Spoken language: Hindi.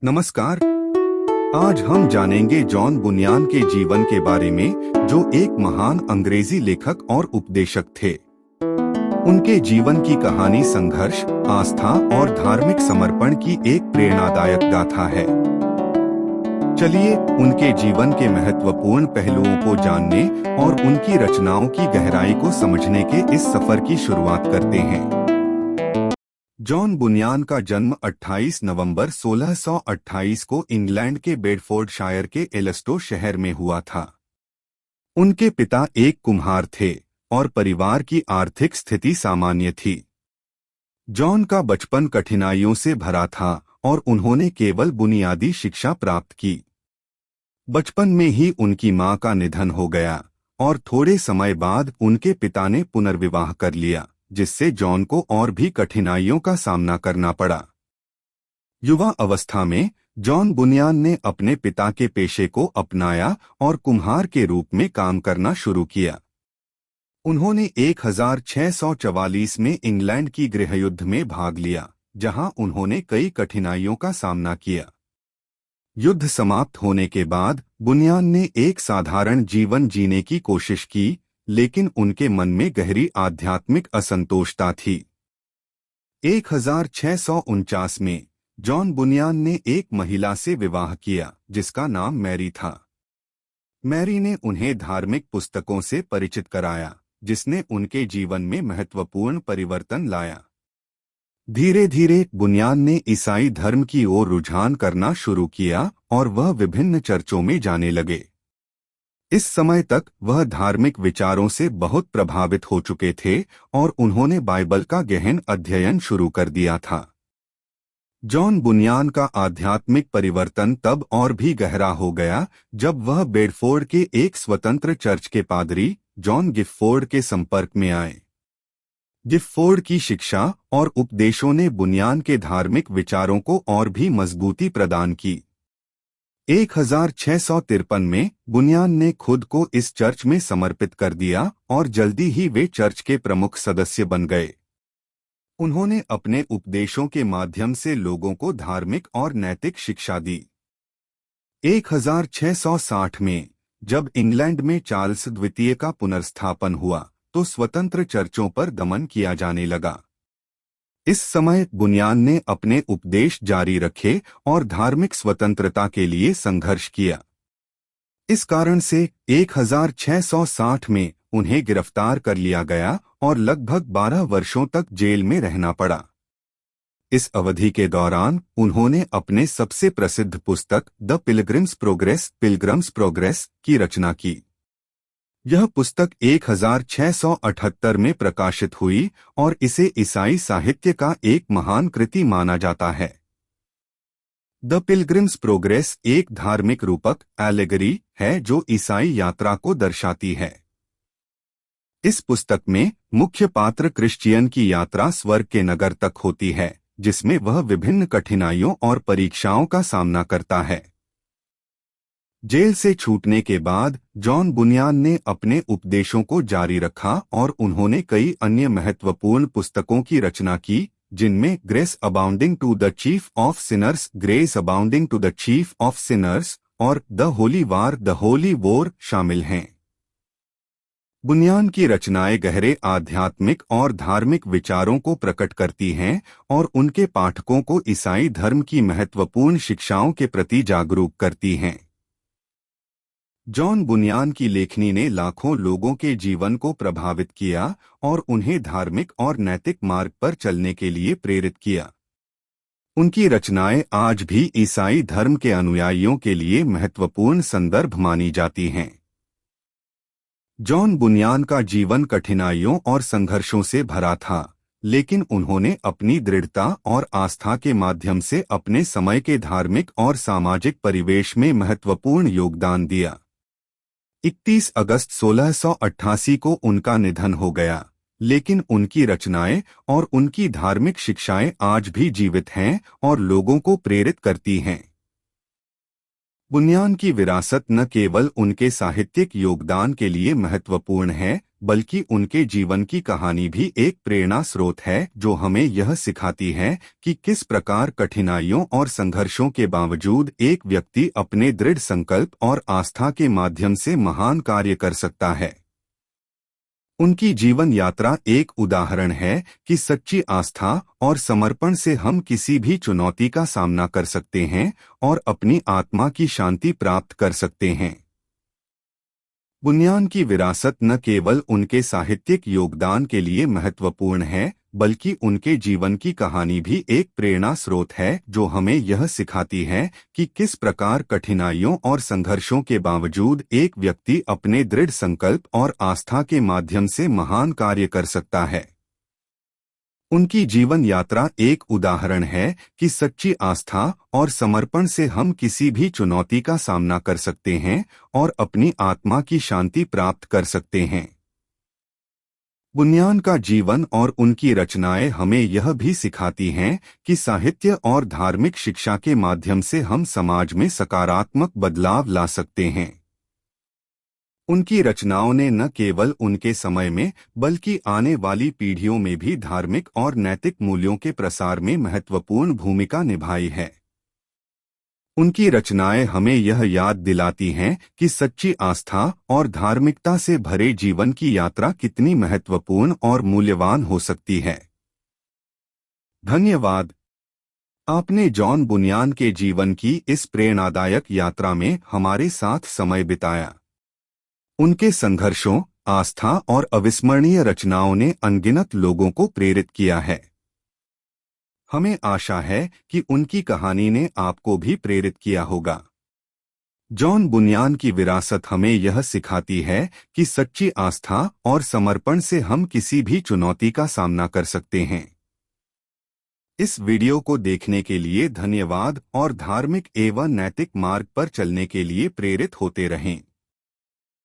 नमस्कार। आज हम जानेंगे जॉन बुनियान के जीवन के बारे में, जो एक महान अंग्रेजी लेखक और उपदेशक थे। उनके जीवन की कहानी संघर्ष, आस्था और धार्मिक समर्पण की एक प्रेरणादायक गाथा है। चलिए उनके जीवन के महत्वपूर्ण पहलुओं को जानने और उनकी रचनाओं की गहराई को समझने के इस सफर की शुरुआत करते हैं। जॉन बुनियान का जन्म 28 नवंबर 1628 को इंग्लैंड के बेडफोर्डशायर के एलस्टो शहर में हुआ था। उनके पिता एक कुम्हार थे और परिवार की आर्थिक स्थिति सामान्य थी। जॉन का बचपन कठिनाइयों से भरा था और उन्होंने केवल बुनियादी शिक्षा प्राप्त की। बचपन में ही उनकी मां का निधन हो गया और थोड़े समय बाद उनके पिता ने पुनर्विवाह कर लिया, जिससे जॉन को और भी कठिनाइयों का सामना करना पड़ा। युवा अवस्था में जॉन बुनियान ने अपने पिता के पेशे को अपनाया और कुम्हार के रूप में काम करना शुरू किया। उन्होंने 1644 में इंग्लैंड की गृहयुद्ध में भाग लिया, जहां उन्होंने कई कठिनाइयों का सामना किया। युद्ध समाप्त होने के बाद बुनियान ने एक साधारण जीवन जीने की कोशिश की, लेकिन उनके मन में गहरी आध्यात्मिक असंतोषता थी। 1649 में जॉन बुनियान ने एक महिला से विवाह किया, जिसका नाम मैरी था। मैरी ने उन्हें धार्मिक पुस्तकों से परिचित कराया, जिसने उनके जीवन में महत्वपूर्ण परिवर्तन लाया। धीरे धीरे बुनियान ने ईसाई धर्म की ओर रुझान करना शुरू किया और वह विभिन्न चर्चों में जाने लगे। इस समय तक वह धार्मिक विचारों से बहुत प्रभावित हो चुके थे और उन्होंने बाइबल का गहन अध्ययन शुरू कर दिया था। जॉन बुनियान का आध्यात्मिक परिवर्तन तब और भी गहरा हो गया जब वह बेडफोर्ड के एक स्वतंत्र चर्च के पादरी जॉन गिफोर्ड के संपर्क में आए। गिफोर्ड की शिक्षा और उपदेशों ने बुनियान के धार्मिक विचारों को और भी मजबूती प्रदान की। 1653 में बुनियान ने खुद को इस चर्च में समर्पित कर दिया और जल्दी ही वे चर्च के प्रमुख सदस्य बन गए। उन्होंने अपने उपदेशों के माध्यम से लोगों को धार्मिक और नैतिक शिक्षा दी। 1660 में जब इंग्लैंड में चार्ल्स द्वितीय का पुनर्स्थापन हुआ, तो स्वतंत्र चर्चों पर दमन किया जाने लगा। इस समय बुनियान ने अपने उपदेश जारी रखे और धार्मिक स्वतंत्रता के लिए संघर्ष किया। इस कारण से 1660 में उन्हें गिरफ्तार कर लिया गया और लगभग 12 वर्षों तक जेल में रहना पड़ा। इस अवधि के दौरान उन्होंने अपने सबसे प्रसिद्ध पुस्तक द पिलग्रिम्स प्रोग्रेस की रचना की। यह पुस्तक 1678 में प्रकाशित हुई और इसे ईसाई साहित्य का एक महान कृति माना जाता है। द पिलग्रिम्स प्रोग्रेस एक धार्मिक रूपक एलेगरी है जो ईसाई यात्रा को दर्शाती है। इस पुस्तक में मुख्य पात्र क्रिश्चियन की यात्रा स्वर्ग के नगर तक होती है, जिसमें वह विभिन्न कठिनाइयों और परीक्षाओं का सामना करता है। जेल से छूटने के बाद जॉन बुनियान ने अपने उपदेशों को जारी रखा और उन्होंने कई अन्य महत्वपूर्ण पुस्तकों की रचना की, जिनमें Grace Abounding to the Chief of Sinners और द होली वॉर शामिल हैं। बुनियान की रचनाएं गहरे आध्यात्मिक और धार्मिक विचारों को प्रकट करती हैं और उनके पाठकों को ईसाई धर्म की महत्वपूर्ण शिक्षाओं के प्रति जागरूक करती हैं। जॉन बुनियान की लेखनी ने लाखों लोगों के जीवन को प्रभावित किया और उन्हें धार्मिक और नैतिक मार्ग पर चलने के लिए प्रेरित किया। उनकी रचनाएं आज भी ईसाई धर्म के अनुयायियों के लिए महत्वपूर्ण संदर्भ मानी जाती हैं। जॉन बुनियान का जीवन कठिनाइयों और संघर्षों से भरा था, लेकिन उन्होंने अपनी दृढ़ता और आस्था के माध्यम से अपने समय के धार्मिक और सामाजिक परिवेश में महत्वपूर्ण योगदान दिया। 31 अगस्त 1688 को उनका निधन हो गया, लेकिन उनकी रचनाएं और उनकी धार्मिक शिक्षाएं आज भी जीवित हैं और लोगों को प्रेरित करती हैं। बुनियान की विरासत न केवल उनके साहित्यिक योगदान के लिए महत्वपूर्ण है, बल्कि उनके जीवन की कहानी भी एक प्रेरणा स्रोत है जो हमें यह सिखाती है कि किस प्रकार कठिनाइयों और संघर्षों के बावजूद एक व्यक्ति अपने दृढ़ संकल्प और आस्था के माध्यम से महान कार्य कर सकता है। उनकी जीवन यात्रा एक उदाहरण है कि सच्ची आस्था और समर्पण से हम किसी भी चुनौती का सामना कर सकते हैं और अपनी आत्मा की शांति प्राप्त कर सकते हैं। बुनियान की विरासत न केवल उनके साहित्यिक योगदान के लिए महत्वपूर्ण है, बल्कि उनके जीवन की कहानी भी एक प्रेरणा स्रोत है जो हमें यह सिखाती है कि किस प्रकार कठिनाइयों और संघर्षों के बावजूद एक व्यक्ति अपने दृढ़ संकल्प और आस्था के माध्यम से महान कार्य कर सकता है। उनकी जीवन यात्रा एक उदाहरण है कि सच्ची आस्था और समर्पण से हम किसी भी चुनौती का सामना कर सकते हैं और अपनी आत्मा की शांति प्राप्त कर सकते हैं। बुनियान का जीवन और उनकी रचनाएं हमें यह भी सिखाती हैं कि साहित्य और धार्मिक शिक्षा के माध्यम से हम समाज में सकारात्मक बदलाव ला सकते हैं। उनकी रचनाओं ने न केवल उनके समय में बल्कि आने वाली पीढ़ियों में भी धार्मिक और नैतिक मूल्यों के प्रसार में महत्वपूर्ण भूमिका निभाई है। उनकी रचनाएं हमें यह याद दिलाती हैं कि सच्ची आस्था और धार्मिकता से भरे जीवन की यात्रा कितनी महत्वपूर्ण और मूल्यवान हो सकती है। धन्यवाद। आपने जॉन बुनियान के जीवन की इस प्रेरणादायक यात्रा में हमारे साथ समय बिताया। उनके संघर्षों, आस्था और अविस्मरणीय रचनाओं ने अनगिनत लोगों को प्रेरित किया है। हमें आशा है कि उनकी कहानी ने आपको भी प्रेरित किया होगा। जॉन बुनियान की विरासत हमें यह सिखाती है कि सच्ची आस्था और समर्पण से हम किसी भी चुनौती का सामना कर सकते हैं। इस वीडियो को देखने के लिए धन्यवाद और धार्मिक एवं नैतिक मार्ग पर चलने के लिए प्रेरित होते रहें।